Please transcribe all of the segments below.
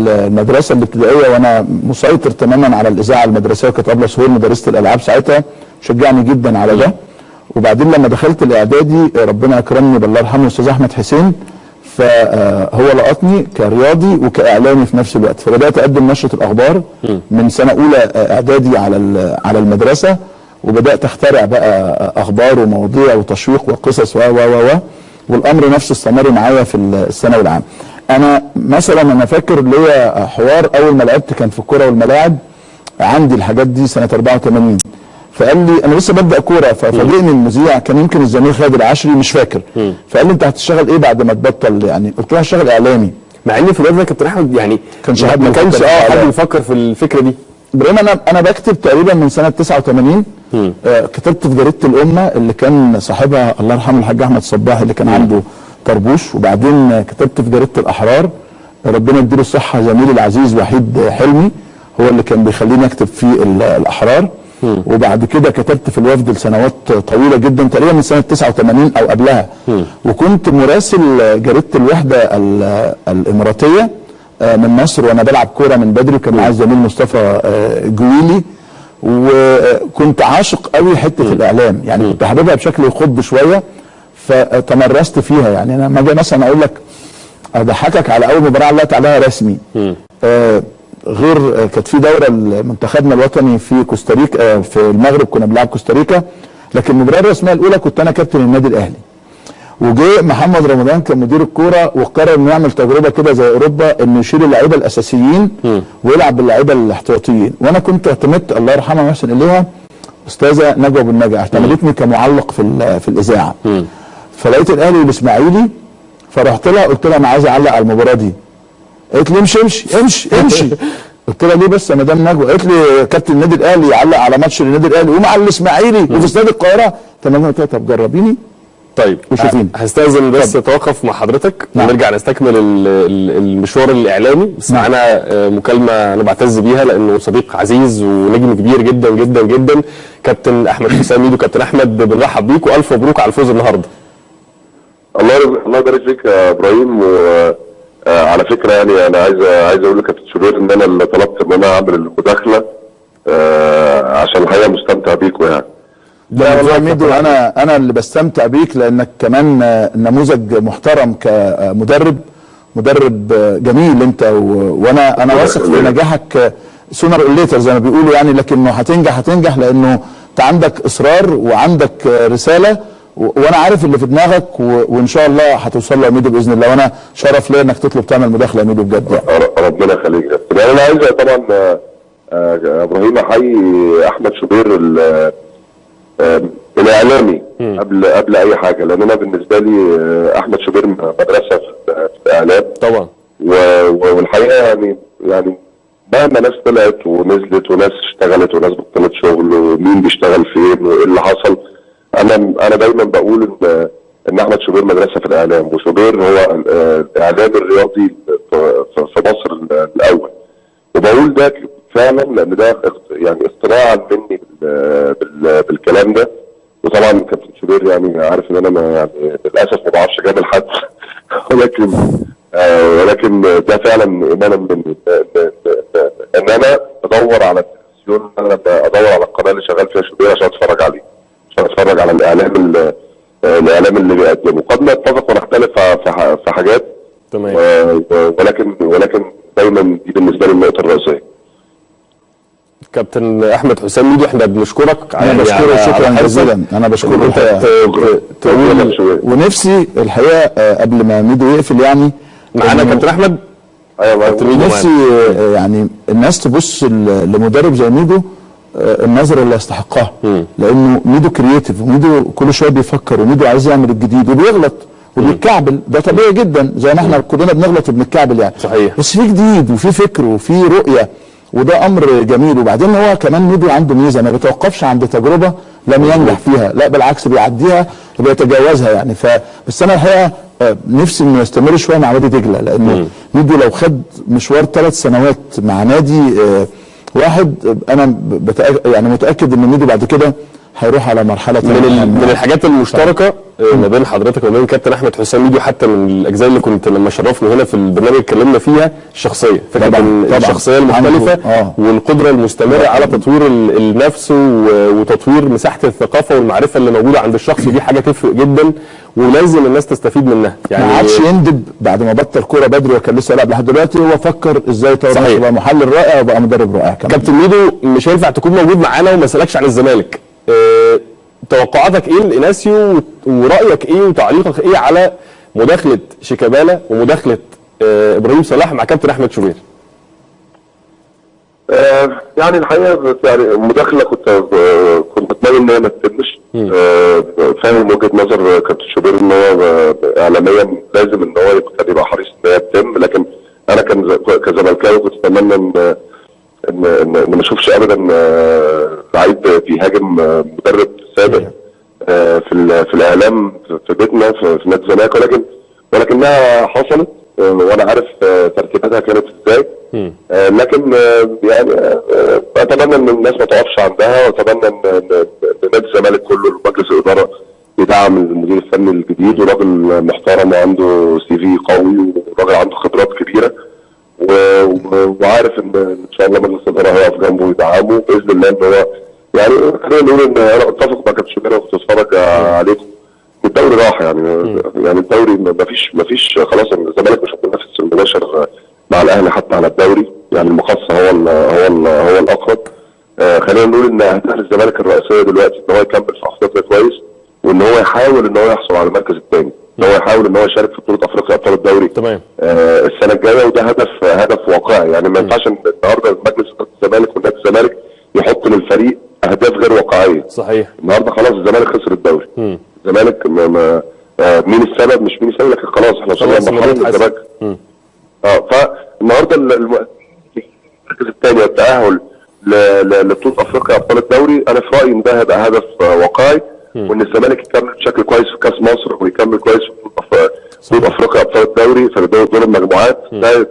المدرسه الابتدائيه وانا مسيطر تماما على الاذاعه المدرسيه، وكانت ابله سهير مدرسه الالعاب ساعتها شجعني جدا على ده. وبعدين لما دخلت الاعدادي ربنا اكرمني بالله يرحمه الاستاذ احمد حسين، فهو لقطني كرياضي وكاعلامي في نفس الوقت، فبدات اقدم نشره الاخبار من سنه اولى اعدادي على المدرسه، وبدات اخترع بقى اخبار ومواضيع وتشويق وقصص والامر نفسه استمر معايا في الثانوي العام. انا مثلا انا فاكر ليا حوار اول ما لعبت كان في الكوره والملاعب، عندي الحاجات دي سنه 84، فقال لي انا لسه ببدا كوره، ففاجئني المذيع كان يمكن الزميل خالد العشري مش فاكر، فقال لي انت هتشتغل ايه بعد ما تبطل يعني؟ قلت له هشتغل اعلامي. مع ان في الوقت ده كابتن احمد يعني ما كانش حد بيفكر في الفكره دي. ابراهيم انا بكتب تقريبا من سنه 89. كتبت في جريده الامه اللي كان صاحبها الله يرحمه الحاج احمد صباح اللي كان عنده طربوش، وبعدين كتبت في جريده الاحرار ربنا يديله الصحه زميلي العزيز وحيد حلمي هو اللي كان بيخليني اكتب في الاحرار. وبعد كده كتبت في الوفد لسنوات طويله جدا تقريبا من سنه 89 او قبلها. وكنت مراسل جريده الوحده الاماراتيه من مصر وانا بلعب كوره من بدري، وكان معايا الزميل مصطفى جويلي، وكنت عاشق قوي حته الاعلام، يعني كنت حاببها بشكل يخض شويه فتمرست فيها. يعني انا لما اجي مثلا اقول لك اضحكك على اول مباراه علقت عليها رسمي، غير كانت في دوره منتخبنا الوطني في كوستاريكا في المغرب كنا بنلعب كوستاريكا، لكن المباراه الرسميه الاولى كنت انا كابتن النادي الاهلي، وجه محمد رمضان كان مدير الكوره وقرر انه يعمل تجربه كده زي اوروبا انه يشيل اللعيبه الاساسيين ويلعب باللعيبه الاحتياطيين، وانا كنت اعتمدت الله يرحمها محسن اليها استاذه نجوى ابو النجا اعتمدتني كمعلق في الاذاعه. فلقيت الاهلي والاسماعيلي فرحت لها قلت لها انا عايز اعلق على المباراه دي. قالت لي امشي امشي امشي امشي. قلت لها ليه بس يا مدام نجوى؟ قالت لي كابتن النادي الاهلي يعلق على ماتش النادي الاهلي ومع الاسماعيلي وفي استاد القاهره. تمام. قلت لها طب جربيني. طيب هستاذن بس اتوقف مع حضرتك ونرجع نستكمل المشوار الاعلامي، بس معانا مكالمه انا بعتز بيها لانه صديق عزيز ونجم كبير جدا جدا جدا، كابتن احمد حسام ميدو. كابتن احمد بنرحب بيك والف مبروك على الفوز النهارده. الله يبارك فيك يا ابراهيم. على فكره يعني انا عايز اقول لكابتن شوبير ان انا اللي طلبت ان انا اعمل المداخله عشان الحقيقه مستمتع بيكم يعني. لا والله ميدو انا اللي بستمتع بيك لانك كمان نموذج محترم كمدرب، مدرب جميل انت وانا واثق في نجاحك سونر اور ليتر زي ما بيقولوا يعني، لكنه هتنجح لانه انت عندك اصرار وعندك رساله وانا عارف اللي في دماغك وان شاء الله هتوصل له يا ميدو باذن الله، وانا شرف ليا انك تطلب تعمل مداخله يا ميدو بجد. ربنا يخليك. انا عايز طبعا ابراهيم احيي احمد شوبير الاعلامي قبل اي حاجه، لان انا بالنسبه لي احمد شوبير مدرسه في الاعلام طبعا. والحقيقه يعني مهما ناس طلعت ونزلت وناس اشتغلت وناس بطلت شغل ومين بيشتغل فين وايه اللي حصل، انا دايما بقول ان احمد شوبير مدرسه في الاعلام، وشوبير هو الاعلام الرياضي في مصر الاول. وبقول ده فعلا لان ده يعني اقتناعا مني بالكلام ده. وطبعا كابتن شوبير يعني عارف ان انا يعني للاسف ما بعرفش اجامل حد ولكن ده فعلا ايمانا مني ان انا ادور على التلفزيون، انا ادور على القناه اللي شغال فيها شوبير عشان اتفرج عليه، عشان اتفرج على الاعلام اللي بيقدمه. قد نتفق ونختلف في حاجات تمام، ولكن دايما دي بالنسبه لي النقطه الرئيسيه. كابتن احمد حسام ميدو احنا بنشكرك. انا بشكرك شكرا جزيلا. انا بشكرك تقول ونفسي الحقيقه قبل ما ميدو يقفل يعني معانا كابتن احمد. ايوه نفسي يعني الناس تبص لمدرب زي ميدو النظره اللي يستحقها، لانه ميدو كرييتيف وميدو كل شويه بيفكر وميدو عايز يعمل الجديد وبيغلط وبيتكعبل، ده طبيعي جدا زي ما احنا كلنا بنغلط وبنتكعبل يعني صحيح، بس في جديد وفي فكر وفي رؤيه وده امر جميل. وبعدين هو كمان ميدو عنده ميزه ما بيتوقفش عند تجربه لم ينجح فيها، لا بالعكس بيعديها وبيتجاوزها يعني. بس انا الحقيقه نفسي انه يستمر شويه مع وادي دجله، لانه ميدو لو خد مشوار 3 سنوات مع نادي واحد انا يعني متاكد ان ميدو بعد كده هيروح على مرحله من الحاجات المشتركه ما بين حضرتك وما بين كابتن احمد حسام ميدو، حتى من الاجزاء اللي كنت لما شرفنا هنا في البرنامج اتكلمنا فيها، الشخصيه، فكره الشخصيه المختلفه والقدره المستمره على تطوير النفس وتطوير مساحه الثقافه والمعرفه اللي موجوده عند الشخص، ودي حاجه تفرق جدا ولازم الناس تستفيد منها. يعني ما عادش يندب بعد ما بطل كوره بدري وكان لسه لاعب لحد دلوقتي، هو فكر ازاي يطور نفسه يبقى محلل رائع وبقى مدرب رائع كمان. كابتن ميدو مش هينفع تكون موجود معانا وما اسالكش عن الزمالك. توقعاتك ايه لإناسيو ورايك ايه وتعليقك ايه على مداخله شيكابالا ومداخله ابراهيم صلاح مع كابتن احمد شوبير؟ يعني الحقيقه يعني المداخله كنت اتمنى ان هي ما تتمش. فاهم وجهه نظر كابتن شوبير ان هو اعلاميا لازم ان هو يبقى حريص ان هي تتم، لكن انا كزملكاوي كنت اتمنى ان ما اشوفش ابدا لعيب بيهاجم مدرب سابق في الاعلام في بيتنا في نادي الزمالك، ولكنها حصلت وانا عارف ترتيباتها كانت ازاي. لكن يعني اتمنى ان الناس ما تقفش عندها، واتمنى ان نادي الزمالك كله مجلس الاداره يدعم المدير الفني الجديد، وراجل محترم وعنده سي في قوي وراجل عنده خبرات كبيره، وعارف ان شاء الله مجلس الاداره هيقف جنبه ويدعمه باذن الله. ان هو يعني خلينا نقول ان انا اتفق مع كابتن شوبير وكنت اتفرج عليكم، الدوري راح يعني الدوري ما فيش خلاص، الزمالك مش هينافس المباشر مع الاهلي حتى على الدوري، يعني المقصه هو الاقرب. خلينا نقول ان اهداف الزمالك الرئيسيه دلوقتي ان هو يكمل في افريقيا كويس، وان هو يحاول ان هو يحصل على المركز الثاني، ان هو يحاول ان هو يشارك في بطوله افريقيا ابطال الدوري تمام السنه الجايه، وده هدف واقعي. يعني ما ينفعش النهارده مجلس اداره الزمالك ونادي الزمالك يحط للفريق اهداف غير واقعيه. صحيح. النهارده خلاص الزمالك خسر الدوري. الزمالك مين السبب مش مين السبب، لكن خلاص احنا وصلنا لمرحله الزمالك. فالنهارده المركز الثاني والتاهل لبطوله افريقيا ابطال الدوري، انا في رايي ان ده هيبقى هدف واقعي، وان الزمالك يكمل بشكل كويس في كاس مصر ويكمل كويس في بطوله افريقيا ابطال الدوري في دور المجموعات.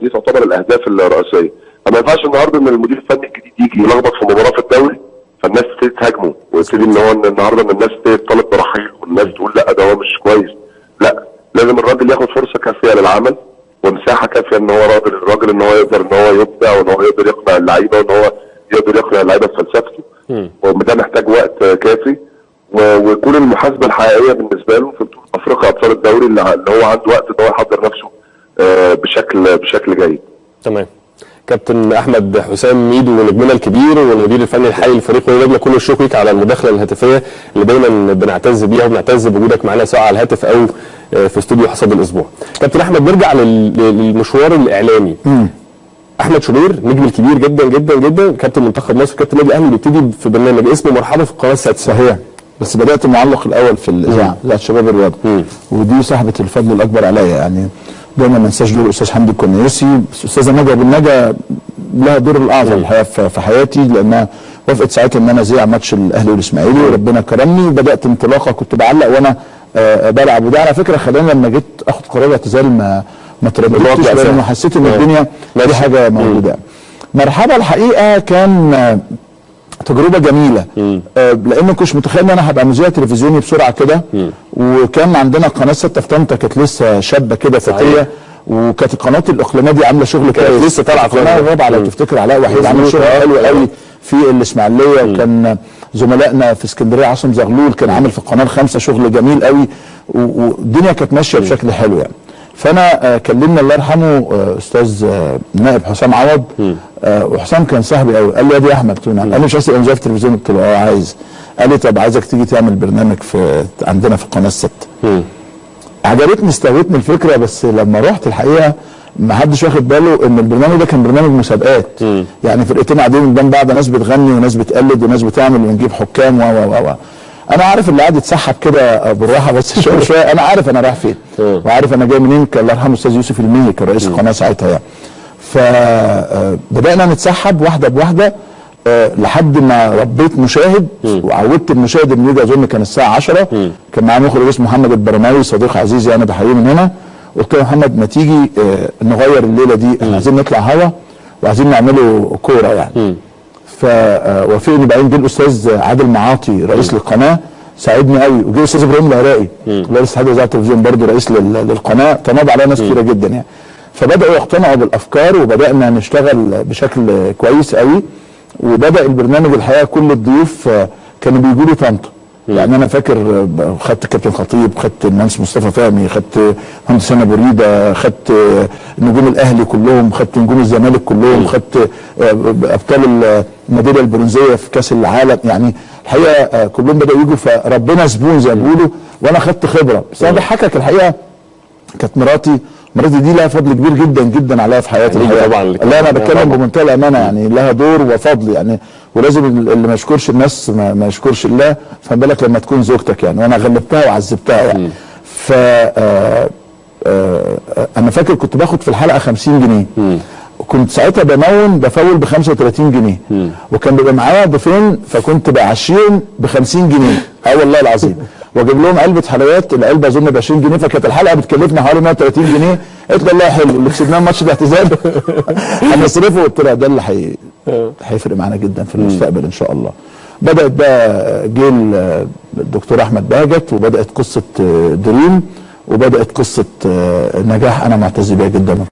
دي تعتبر الاهداف الرئيسيه. فما ينفعش النهارده ان المدير الفني الجديد يجي يلخبط في مباراه في الدوري فالناس تبتدي تهاجمه، ويبتدي ان هو النهارده ان الناس تطالب برحيل والناس تقول لا ده هو مش كويس. لا، لازم الراجل ياخد فرصه كافيه للعمل ومساحه كافيه ان هو الراجل ان هو يقدر ان هو يبدع، وان هو يقدر يقنع اللعيبه، وان هو يقدر يقنع اللعيبه بفلسفته، وده محتاج وقت كافي. ويكون المحاسبه الحقيقيه بالنسبه له في بطوله افريقيا ابطال الدوري اللي هو عنده وقت ان هو يحضر نفسه بشكل جيد. تمام. كابتن احمد حسام ميدو نجمنا الكبير والمدير الفني الحالي للفريق، ونجمنا كل الشكر ليك على المداخله الهاتفيه اللي دايما بنعتز بيها وبنعتز بوجودك معانا سواء على الهاتف او في استوديو حصاد الاسبوع. كابتن احمد، نرجع للمشوار الاعلامي. احمد شوبير نجم الكبير جدا جدا جدا، كابتن منتخب مصر، كابتن النادي الاهلي، بيبتدي في برنامج اسمه مرحبا في القناه السادسه. صحيح، بس بدات المعلق الاول في الاذاعه، اذاعه شباب الرياضه، ودي صاحبه الفضل الاكبر عليا. يعني دايما ما انساش دور الاستاذ حمدي الكنيسي، استاذه نجا بالنجا لها دور الاعظم الحقيقه في حياتي، لانها وافقت ساعتها ان انا اذيع ماتش الاهلي والاسماعيلي، وربنا كرمني وبدات انطلاقه كنت بعلق وانا بلعب. وده على فكره خلاني لما جيت اخد قرار اعتزال ما ترددتش، لانه حسيت ان الدنيا دي حاجه موجوده. مرحبا الحقيقه كان تجربه جميله، لان ما كنتش متخيل ان انا هبقى مذيع تلفزيوني بسرعه كده. وكان عندنا قناه 6 في طنطا كانت لسه شابه كده فتيه، وكانت القناه الاقليميه دي عامله شغل كده لسه طالعه في القناه الرابعه لو تفتكر، علاء وحيد عامل شغل حلو قوي في الاسماعيليه، وكان زملائنا في اسكندريه عاصم زغلول كان عامل في القناه ال5 شغل جميل قوي، والدنيا كانت ماشيه بشكل حلو يعني. فانا كلمنا الله يرحمه استاذ نائب حسام عوض، وحسام كان صاحبي قوي، قال لي يا دي احمد، قلت له نعم. قال لي مش عايز تبقى مذيع في التلفزيون؟ قلت له عايز. قال لي طب عايزك تيجي تعمل برنامج عندنا في القناه ال6. عجبتني، استهوتني الفكره، بس لما رحت الحقيقه ما حدش واخد باله ان البرنامج ده كان برنامج مسابقات. يعني فرقتين قاعدين قدام بعض، ناس بتغني وناس بتقلد وناس بتعمل ونجيب حكام و انا عارف اللي قاعد يتسحب كده بالراحه بس شويه انا عارف انا رايح فين، وعارف انا جاي منين. كان الله يرحمه الاستاذ يوسف الميهي كان رئيس القناه ساعتها يعني. فبدانا نتسحب واحده بواحده لحد ما ربيت مشاهد وعودت المشاهد انه يجي. اظن كان الساعه 10 كان معاه مخرج اسمه محمد البرماوي، صديق عزيز يعني بحييه من هنا. قلت له يا محمد ما تيجي نغير الليله دي، احنا عايزين نطلع هوا وعايزين نعمله كوره يعني. فوافقني. بعدين جه الاستاذ عادل معاطي رئيس للقناه ساعدني قوي، وجه الاستاذ ابراهيم العراقي رئيس اتحاد اذاعه التلفزيون برضه رئيس للقناه، تناضى عليها ناس كتيره جدا يعني. فبداوا يقتنعوا بالافكار وبدانا نشتغل بشكل كويس قوي. وبدا البرنامج الحقيقه كل الضيوف كانوا بيجوا لي طنطا. يعني انا فاكر خدت كابتن خطيب، خدت المهندس مصطفى فهمي، خدت مهندس هنا بريده، خدت نجوم الاهلي كلهم، خدت نجوم الزمالك كلهم، خدت ابطال الميداليه البرونزيه في كاس العالم. يعني الحقيقه كلهم بداوا يجوا، فربنا زبون زي ما بيقولوا، وانا خدت خبره. بس انا بضحكك الحقيقه كانت مراتي دي لها فضل كبير جدا جدا عليا في حياتي الحقيقه. طبعا لا انا بتكلم بمنتهى الامانه، يعني لها دور وفضل يعني، ولازم اللي ما يشكرش الناس ما يشكرش الله، فما بالك لما تكون زوجتك يعني. وانا غلبتها وعذبتها يعني. ف انا فاكر كنت باخد في الحلقه 50 جنيه. وكنت ساعتها بفول ب 35 جنيه. وكان بيبقى معايا ضيفين، فكنت بعشيهم ب 50 جنيه. والله العظيم. واجيب لهم علبه حلويات، العلبه اظن ب 20 جنيه، فكانت الحلقه بتكلفنا حوالي 130 جنيه. قلت له والله حلو اللي كسبناه ماتش الاعتزال هنصرفه. قلت له ده اللي هيفرق معانا جدا في المستقبل ان شاء الله. بدات بقى جه الدكتور احمد بهجت، وبدات قصه دريم، وبدات قصه نجاح انا معتز بيها جدا.